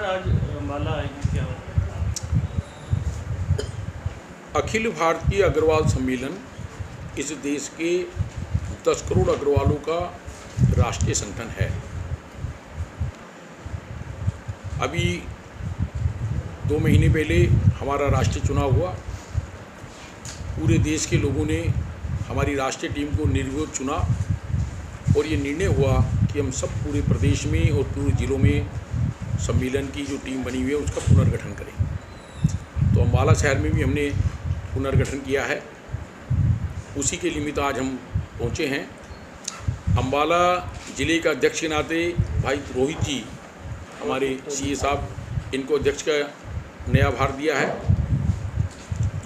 आज माला आएगी क्या? अखिल भारतीय अग्रवाल सम्मेलन इस देश के 10 करोड़ अग्रवालों का राष्ट्रीय संगठन है। अभी 2 महीने पहले हमारा राष्ट्रीय चुनाव हुआ। पूरे देश के लोगों ने हमारी राष्ट्रीय टीम को निर्विरोध चुना और ये निर्णय हुआ कि हम सब पूरे प्रदेश में और पूरे ज़िलों में सम्मेलन की जो टीम बनी हुई है उसका पुनर्गठन करें। तो अम्बाला शहर में भी हमने पुनर्गठन किया है। उसी के निमित्त आज हम पहुँचे हैं। अम्बाला ज़िले का अध्यक्ष के नाते भाई रोहित जी हमारे सीए साहब, इनको अध्यक्ष का नया भार दिया है।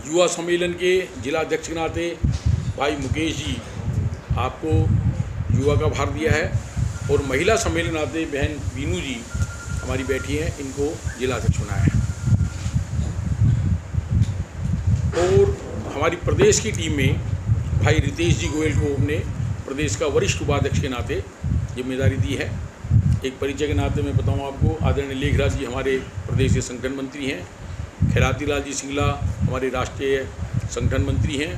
युवा सम्मेलन के जिला अध्यक्ष के नाते भाई मुकेश जी आपको युवा का भार दिया है और महिला सम्मेलन नाते बहन बीनू जी हमारी बैठी हैं, इनको जिला अध्यक्ष बनाया है। और हमारी प्रदेश की टीम में भाई रितेश जी गोयल को हमने प्रदेश का वरिष्ठ उपाध्यक्ष के नाते जिम्मेदारी दी है। एक परिचय के नाते मैं बताऊं आपको, आदरणीय लेखराज जी हमारे प्रदेश के संगठन मंत्री हैं, खैराती लाल जी सिंगला हमारे राष्ट्रीय संगठन मंत्री हैं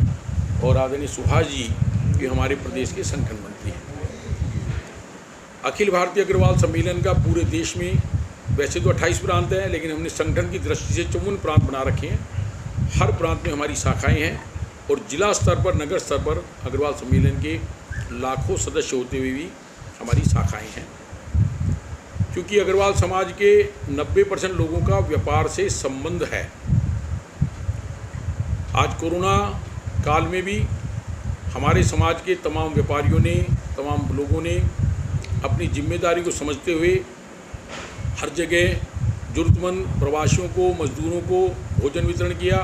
और आदरणीय सुभाष जी भी हमारे प्रदेश के संगठन मंत्री हैं। अखिल भारतीय अग्रवाल सम्मेलन का पूरे देश में वैसे तो 28 प्रांत हैं, लेकिन हमने संगठन की दृष्टि से 54 प्रांत बना रखे हैं। हर प्रांत में हमारी शाखाएं हैं और जिला स्तर पर, नगर स्तर पर अग्रवाल सम्मेलन के लाखों सदस्य होते हुए भी हमारी शाखाएं हैं। क्योंकि अग्रवाल समाज के 90% लोगों का व्यापार से संबंध है। आज कोरोना काल में भी हमारे समाज के तमाम व्यापारियों ने, तमाम लोगों ने अपनी जिम्मेदारी को समझते हुए हर जगह ज़रूरतमंद प्रवासियों को, मजदूरों को भोजन वितरण किया,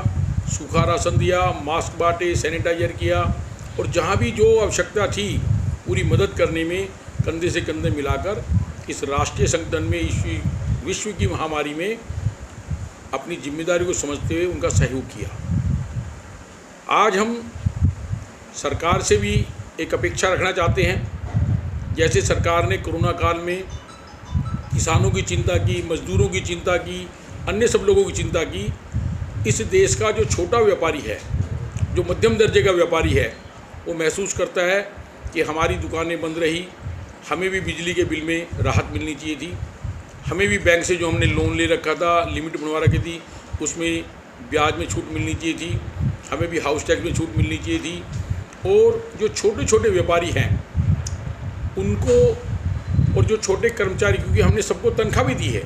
सूखा राशन दिया, मास्क बांटे, सैनिटाइजर किया और जहाँ भी जो आवश्यकता थी पूरी मदद करने में कंधे से कंधे मिलाकर इस राष्ट्रीय संगठन में, इस विश्व की महामारी में अपनी जिम्मेदारी को समझते हुए उनका सहयोग किया। आज हम सरकार से भी एक अपेक्षा रखना चाहते हैं। जैसे सरकार ने कोरोना काल में किसानों की चिंता की, मजदूरों की चिंता की, अन्य सब लोगों की चिंता की, इस देश का जो छोटा व्यापारी है, जो मध्यम दर्जे का व्यापारी है, वो महसूस करता है कि हमारी दुकानें बंद रही, हमें भी बिजली के बिल में राहत मिलनी चाहिए थी, हमें भी बैंक से जो हमने लोन ले रखा था, लिमिट बनवा रखी थी, उसमें ब्याज में छूट मिलनी चाहिए थी, हमें भी हाउस टैक्स में छूट मिलनी चाहिए थी। और जो छोटे छोटे व्यापारी हैं उनको, और जो छोटे कर्मचारी, क्योंकि हमने सबको तनख्वाह भी दी है,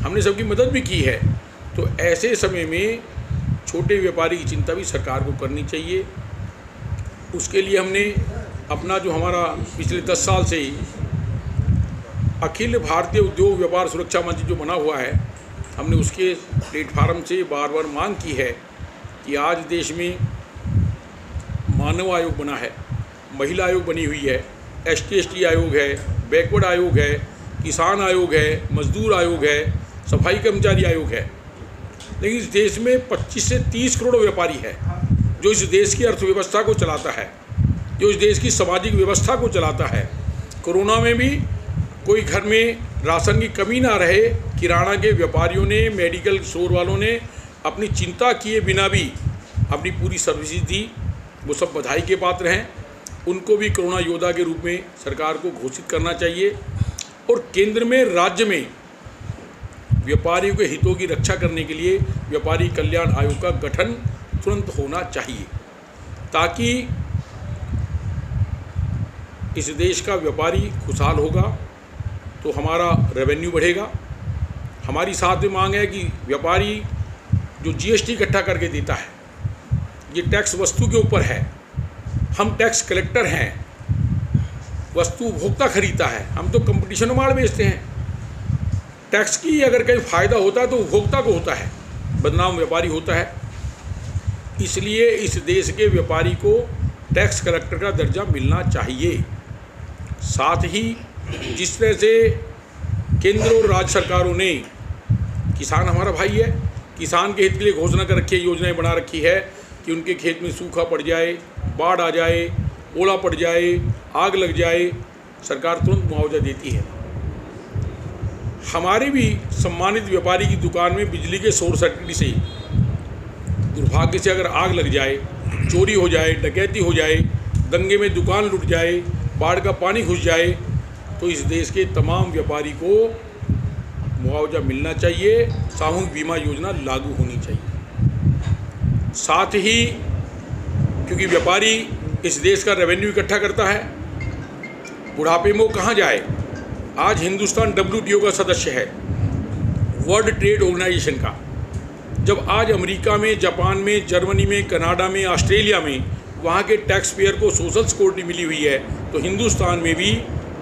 हमने सबकी मदद भी की है, तो ऐसे समय में छोटे व्यापारी की चिंता भी सरकार को करनी चाहिए। उसके लिए हमने अपना जो हमारा पिछले 10 साल से ही अखिल भारतीय उद्योग व्यापार सुरक्षा मंच जो बना हुआ है, हमने उसके प्लेटफार्म से बार बार मांग की है कि आज देश में मानव आयोग बना है, महिला आयोग बनी हुई है, ST आयोग है, बैकवर्ड आयोग है, किसान आयोग है, मजदूर आयोग है, सफाई कर्मचारी आयोग है, लेकिन इस देश में 25 से 30 करोड़ व्यापारी है जो इस देश की अर्थव्यवस्था को चलाता है, जो इस देश की सामाजिक व्यवस्था को चलाता है। कोरोना में भी कोई घर में राशन की कमी ना रहे, किराना के व्यापारियों ने, मेडिकल स्टोर वालों ने अपनी चिंता किए बिना भी अपनी पूरी सर्विसेज दी, वो सब बधाई के पात्र हैं। उनको भी कोरोना योद्धा के रूप में सरकार को घोषित करना चाहिए और केंद्र में, राज्य में व्यापारियों के हितों की रक्षा करने के लिए व्यापारी कल्याण आयोग का गठन तुरंत होना चाहिए, ताकि इस देश का व्यापारी खुशहाल होगा तो हमारा रेवेन्यू बढ़ेगा। हमारी साथ में मांग है कि व्यापारी जो GST इकट्ठा करके देता है, ये टैक्स वस्तु के ऊपर है, हम टैक्स कलेक्टर हैं, वस्तु उपभोक्ता खरीदता है, हम तो कंपटीशन में माल बेचते हैं। टैक्स की अगर कहीं फ़ायदा होता है तो उपभोक्ता को होता है, बदनाम व्यापारी होता है। इसलिए इस देश के व्यापारी को टैक्स कलेक्टर का दर्जा मिलना चाहिए। साथ ही जिस तरह से केंद्र और राज्य सरकारों ने, किसान हमारा भाई है, किसान के हित के लिए घोषणा कर रखी है, योजनाएं बना रखी है कि उनके खेत में सूखा पड़ जाए, बाढ़ आ जाए, ओला पड़ जाए, आग लग जाए, सरकार तुरंत मुआवजा देती है। हमारे भी सम्मानित व्यापारी की दुकान में बिजली के शॉर्ट सर्किट से दुर्भाग्य से अगर आग लग जाए, चोरी हो जाए, डकैती हो जाए, दंगे में दुकान लुट जाए, बाढ़ का पानी घुस जाए, तो इस देश के तमाम व्यापारी को मुआवजा मिलना चाहिए, सामूहिक बीमा योजना लागू होनी चाहिए। साथ ही क्योंकि व्यापारी इस देश का रेवेन्यू इकट्ठा करता है, बुढ़ापे में वो कहाँ जाए। आज हिंदुस्तान WTO का सदस्य है, वर्ल्ड ट्रेड ऑर्गेनाइजेशन का। जब आज अमेरिका में, जापान में, जर्मनी में, कनाडा में, ऑस्ट्रेलिया में वहाँ के टैक्स पेयर को सोशल सिक्योरिटी मिली हुई है, तो हिंदुस्तान में भी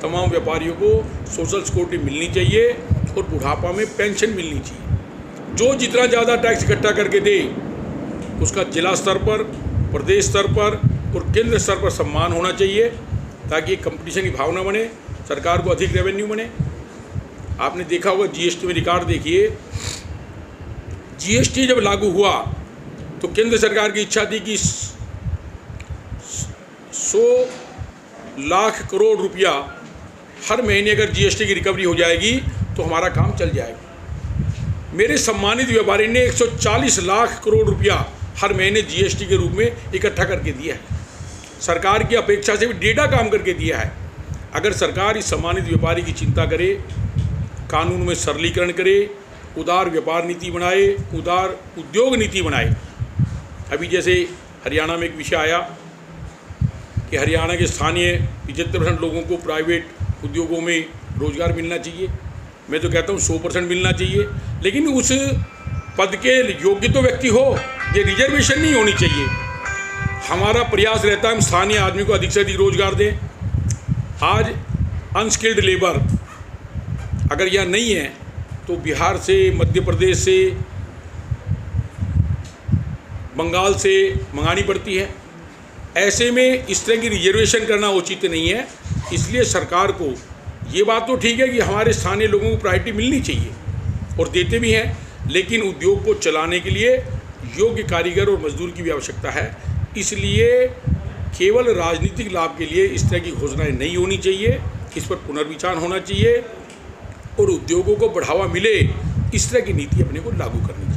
तमाम व्यापारियों को सोशल सिक्योरिटी मिलनी चाहिए और बुढ़ापा में पेंशन मिलनी चाहिए। जो जितना ज़्यादा टैक्स इकट्ठा करके दे उसका जिला स्तर पर, प्रदेश स्तर पर और केंद्र स्तर पर सम्मान होना चाहिए, ताकि कंपटीशन की भावना बने, सरकार को अधिक रेवेन्यू बने। आपने देखा होगा GST में रिकॉर्ड देखिए, GST जब लागू हुआ तो केंद्र सरकार की इच्छा थी कि 100 लाख करोड़ रुपया हर महीने अगर GST की रिकवरी हो जाएगी तो हमारा काम चल जाएगा। मेरे सम्मानित व्यापारी ने 140 लाख करोड़ रुपया हर महीने GST के रूप में इकट्ठा करके दिया है। सरकार की अपेक्षा से भी डेढ़ा काम करके दिया है। अगर सरकार इस सम्मानित व्यापारी की चिंता करे, कानून में सरलीकरण करे, उदार व्यापार नीति बनाए, उदार उद्योग नीति बनाए। अभी जैसे हरियाणा में एक विषय आया कि हरियाणा के स्थानीय 75% लोगों को प्राइवेट उद्योगों में रोजगार मिलना चाहिए। मैं तो कहता हूँ 100% मिलना चाहिए, लेकिन उस पद के योग्य तो व्यक्ति हो, ये रिजर्वेशन नहीं होनी चाहिए। हमारा प्रयास रहता है हम स्थानीय आदमी को अधिक से अधिक रोजगार दें। आज अनस्किल्ड लेबर अगर यह नहीं है तो बिहार से, मध्य प्रदेश से, बंगाल से मंगानी पड़ती है। ऐसे में इस तरह की रिजर्वेशन करना उचित नहीं है। इसलिए सरकार को ये बात तो ठीक है कि हमारे स्थानीय लोगों को प्रायोरिटी मिलनी चाहिए और देते भी हैं, लेकिन उद्योग को चलाने के लिए योग्य कारीगर और मजदूर की भी आवश्यकता है। इसलिए केवल राजनीतिक लाभ के लिए इस तरह की घोषणाएं नहीं होनी चाहिए, इस पर पुनर्विचार होना चाहिए और उद्योगों को बढ़ावा मिले इस तरह की नीति अपने को लागू करनी चाहिए।